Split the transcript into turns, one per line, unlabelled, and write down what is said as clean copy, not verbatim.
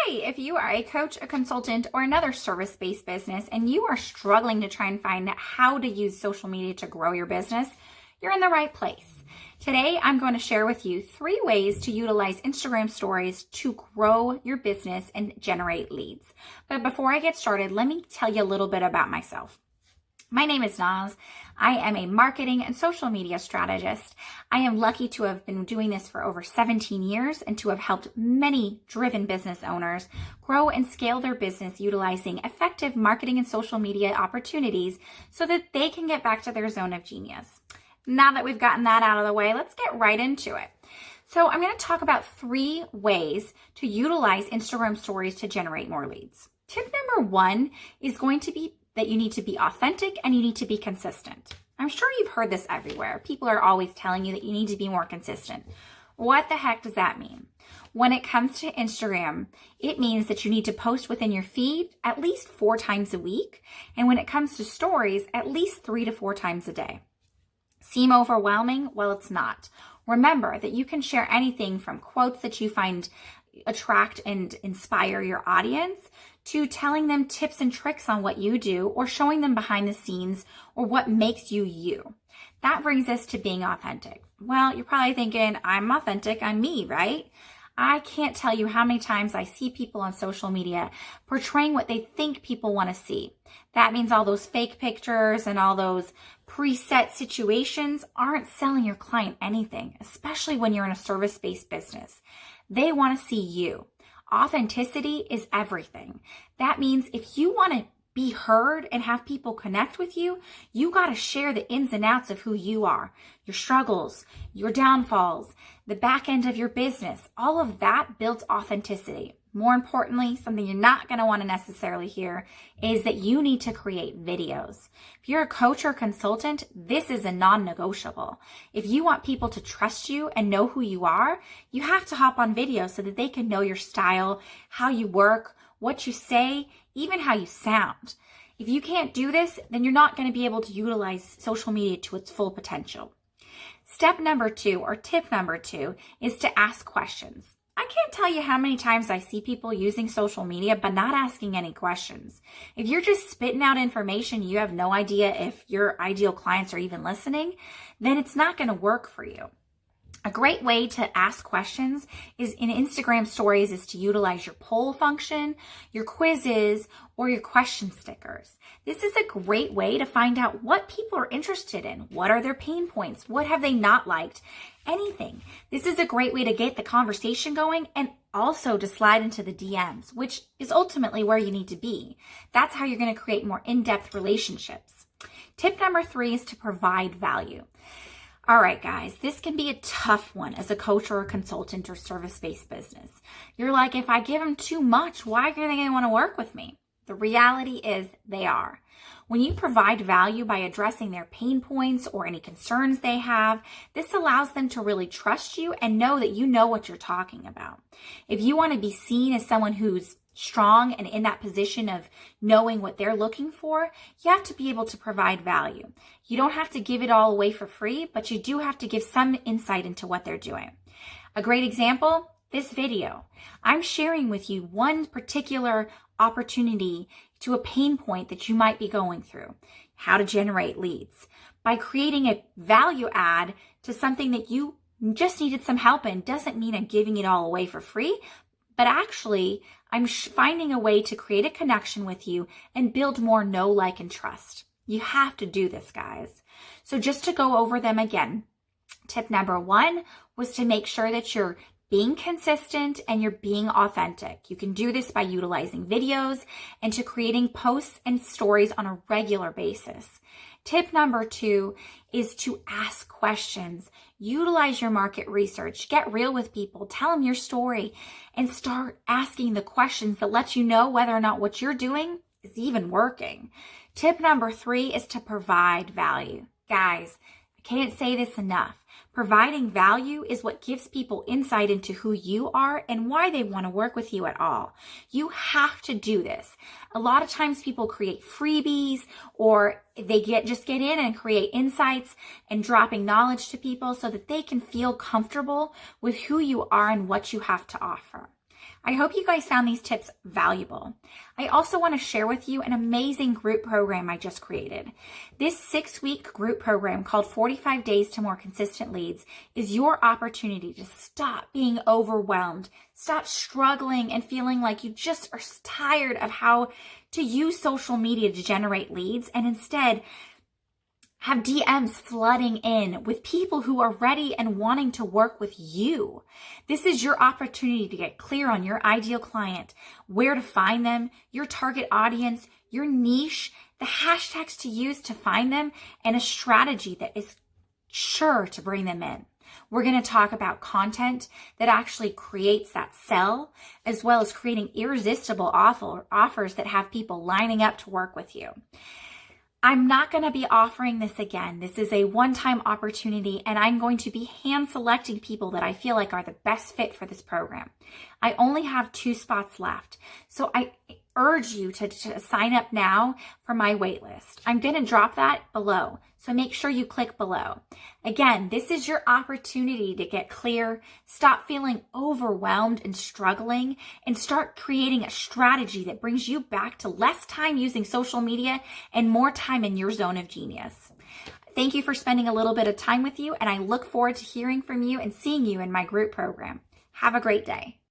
Hi, if you are a coach, a consultant, or another service-based business and you are struggling to try and find how to use social media to grow your business, you're in the right place. Today, I'm going to share with you 3 ways to utilize Instagram stories to grow your business and generate leads. But before I get started, let me tell you a little bit about myself. My name is Naz. I am a marketing and social media strategist. I am lucky to have been doing this for over 17 years and to have helped many driven business owners grow and scale their business utilizing effective marketing and social media opportunities so that they can get back to their zone of genius. Now that we've gotten that out of the way, let's get right into it. So I'm going to talk about 3 ways to utilize Instagram stories to generate more leads. Tip number 1 is going to be that you need to be authentic and you need to be consistent. I'm sure you've heard this everywhere. People are always telling you that you need to be more consistent. What the heck does that mean? When it comes to Instagram, it means that you need to post within your feed at least 4 times a week. And when it comes to stories, at least 3 to 4 times a day. Seem overwhelming? Well, it's not. Remember that you can share anything from quotes that you find attract and inspire your audience to telling them tips and tricks on what you do or showing them behind the scenes or what makes you you. That brings us to being authentic. Well, you're probably thinking, I'm authentic, I'm me, right? I can't tell you how many times I see people on social media portraying what they think people want to see. That means all those fake pictures and all those preset situations aren't selling your client anything, especially when you're in a service-based business. They want to see you. Authenticity is everything. That means if you want to be heard and have people connect with you, you got to share the ins and outs of who you are, your struggles, your downfalls, the back end of your business. All of that builds authenticity. More importantly, something you're not going to want to necessarily hear is that you need to create videos. If you're a coach or consultant, this is a non-negotiable. If you want people to trust you and know who you are, you have to hop on video so that they can know your style, how you work, what you say, even how you sound. If you can't do this, then you're not going to be able to utilize social media to its full potential. Step number 2 or tip number 2 is to ask questions. I can't tell you how many times I see people using social media but not asking any questions. If you're just spitting out information, you have no idea if your ideal clients are even listening, then it's not going to work for you. A great way to ask questions is in Instagram stories is to utilize your poll function, your quizzes, or your question stickers. This is a great way to find out what people are interested in. What are their pain points? What have they not liked? Anything. This is a great way to get the conversation going and also to slide into the DMs, which is ultimately where you need to be. That's how you're going to create more in-depth relationships. Tip number 3 is to provide value. All right, guys, this can be a tough one as a coach or a consultant or service-based business. You're like, if I give them too much, why are they going to want to work with me? The reality is they are. When you provide value by addressing their pain points or any concerns they have, this allows them to really trust you and know that you know what you're talking about. If you want to be seen as someone who's strong and in that position of knowing what they're looking for, you have to be able to provide value. You don't have to give it all away for free, but you do have to give some insight into what they're doing. A great example, this video. I'm sharing with you one particular opportunity to a pain point that you might be going through, how to generate leads. By creating a value add to something that you just needed some help in doesn't mean I'm giving it all away for free, but actually I'm finding a way to create a connection with you and build more know, like, and trust. You have to do this, guys. So just to go over them again, tip number 1 was to make sure that you're being consistent and you're being authentic. You can do this by utilizing videos and to creating posts and stories on a regular basis. Tip number 2 is to ask questions. Utilize your market research. Get real with people. Tell them your story and start asking the questions that let you know whether or not what you're doing is even working. Tip number 3 is to provide value. Guys, I can't say this enough. Providing value is what gives people insight into who you are and why they want to work with you at all. You have to do this. A lot of times people create freebies or they just get in and create insights and dropping knowledge to people so that they can feel comfortable with who you are and what you have to offer. I hope you guys found these tips valuable. I also want to share with you an amazing group program I just created. This 6-week group program called 45 Days to More Consistent Leads is your opportunity to stop being overwhelmed, stop struggling and feeling like you just are tired of how to use social media to generate leads, and instead have DMs flooding in with people who are ready and wanting to work with you. This is your opportunity to get clear on your ideal client, where to find them, your target audience, your niche, the hashtags to use to find them, and a strategy that is sure to bring them in. We're going to talk about content that actually creates that sell, as well as creating irresistible offers that have people lining up to work with you. I'm not going to be offering this again. This is a one-time opportunity, and I'm going to be hand selecting people that I feel like are the best fit for this program. I only have 2 spots left, so I urge you to sign up now for my waitlist. I'm going to drop that below, so make sure you click below. Again, this is your opportunity to get clear, stop feeling overwhelmed and struggling, and start creating a strategy that brings you back to less time using social media and more time in your zone of genius. Thank you for spending a little bit of time with you, and I look forward to hearing from you and seeing you in my group program. Have a great day.